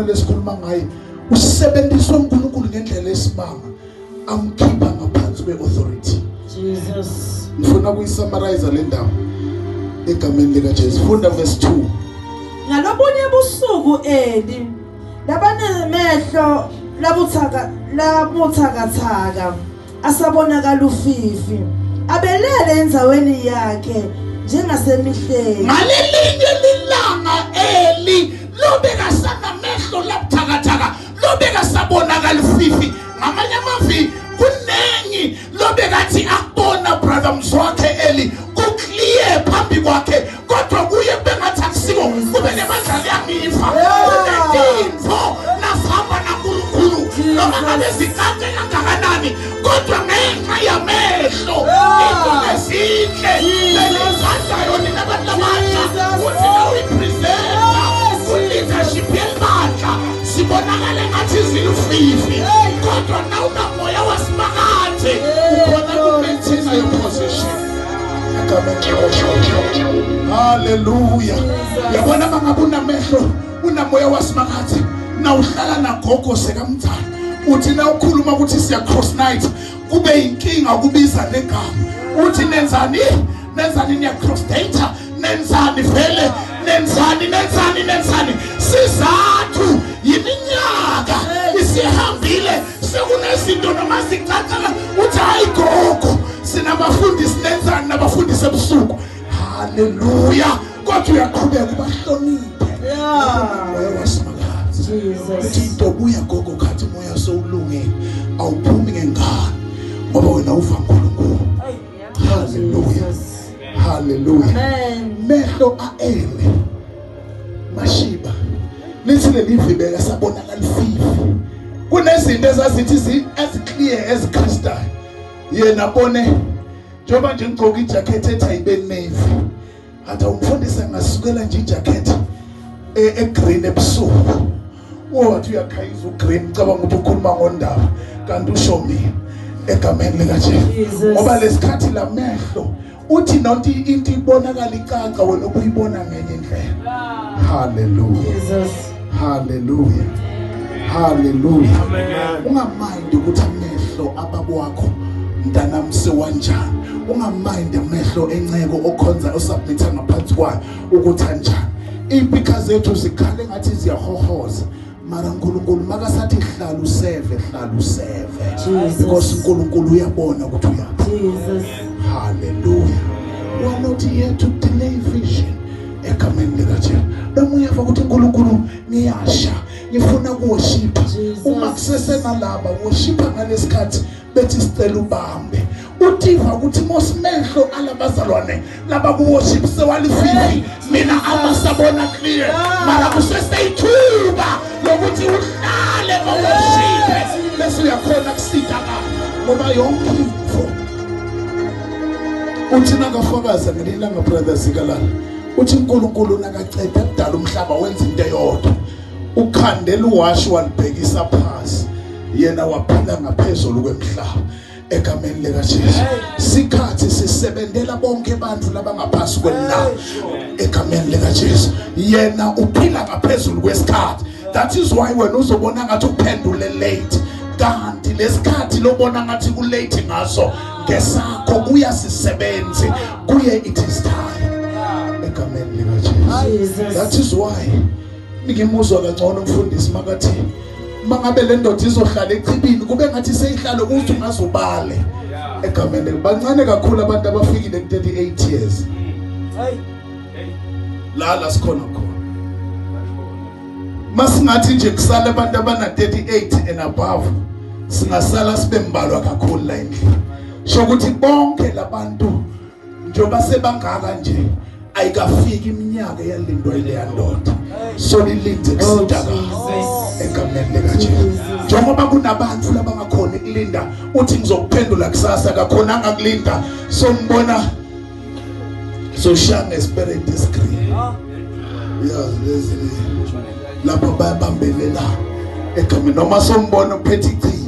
lona lesikhuluma ngayo usebenziswa uNkulunkulu ngendlela esimanga amkhipha ngaphansi kweauthority. Jesus. Ngifuna ukuyisummarize le ndawo egameni lika Jesu. Funda verse 2. Ngalobunye busuku Eli labanemehlo labuthakathaka asabonakala ufifi abelele enzaweni yakhe njengasemihleni. Ngalelinye lilanga Eli lobeka sanamehlo labuthakathaka lobeka sabonakala ufifi. Ngamanye amazwi kunengi lobekathi akubona brother mzwakhe Eli kuclear phambi kwakhe kodwa kuye bengathi akusiko kube nemandla yangifa kunendimvo nasihamba naNkulunkulu noma ngabe zikade kangakanani kodwa ngenxa yamehlo into ezinhle lezandayo nina bantu abasha uthi nawipresenta ku-leadership yelibandla sibonakale ngathi zilufifi kodwa nawunamoya wasimakathi ukhona ku-maintaina your-position. Hallelujah. Yabona mangabe unamehlo unamoya wasimakathi nawuhlala nagogo sekamthana uthi na ukhuluma ukuthi siya cross night kube inkinga ukubiza negama uthi nenzani niya cross data nenzani vele nenzani sizathu yiminyaka isihambile sekunezinto noma zicacala uthi hayi gogo sinabafundisi nenzani nabafundisi ebusuku. Hallelujah. Kodwa uyaqhubeka ubahloniphe. Moya wasimakathi. Uthi into buya gogo khathi moya sowulungile awuphumi ngengane ngoba wena uva uNkulunkulu. Hallelujah. Amen. Mehlo aele Mashiba lithi lelivibeka sabonakala ififi kunezinto ezazithi eziclear ezikristayo yena bone njoba nje ngigqoka ijacket ethi ayibeni navy athi umfundisi ngasukela nje ijacket egreen ebusuku wathi uyakhayiza ugreen cabanga ukuthi ukhuluma ngondaba kanti usho mina egameni lika Jesu ngoba lesikhathi la mehlo uthi nonke into ibonakala icaca wena ukuyibona ngenye indlela. Hallelujah. Hallelujah. Hallelujah. Ungamind ukuthi amehlo ababo wakho mntanami sewanjani. Ungamind amehlo enceko okhonza osubmitha ngaphansi kwayo ukuthi kanjani. Impika zethu zikhale ngathi ziyahohoza. Mara uNkulunkulu makasathi hlala useve. Because uNkulunkulu uyabona ukuthi uyaphi. Jesus. Hallelujah. We are not here to delay vision. Egameni lika Jesu. Nomuya ukuthi uNkulunkulu ngiyasha ngifuna ukuworship. Uma kusese nalaba worshipa ngalesikhathi bethi sicela ubambe. Utiva ukuthi mosimehlo alabazalwane laba kuworship sewalififi mina abasabona clear mara kusese ithuba lokuthi uhlale ngoworship bese uyakhona kusita ngoba yonke info uthi nakafakaza ngelilanga brother sikalala uthi uNkulunkulu nakaceda kudala umhlaba wenza into eyodwa ukhandela uwashi walibhekisa phansi yena waphila ngaphezulu kwemhlaba egameni lika Jesu. Sikhathi sisebenzela bonke abantu labangaphansi kwelanga egameni lika Jesu. Yena uphila ngaphezulu kwesikhathi. That is why wena uzobona ngathi uphendule late kanti lesikhathi lobona ngathi ku late ngaso ngesakho kuyasisebenzi kuye it is time egameni lika Jesu. That is why ngimuzwa kangcono umfundisi makathi mangabe le ndoda izohlala echibini kube ngathi seyihlala ukuthi ungazobale egameni bancane kakhulu abantu abafikile ku 38 years. La sikhona masingathi nje kusala abantu abana 38 and above singasala sibe mbalwa kakhulu la endlini sho ukuthi bonke labantu njoba sebangaka nje ayikafiki iminyaka yalindwa ile yandoda so lilinde kusitaka egameni lika Jesu. Njengoba kunabantu labangakhona ukulinda uthi ngizokuphendula kusasa kakhonanga kulinda so mbona so shame spirit discreet yes lapho bayabambelela egameni noma sombona uphethe ichibi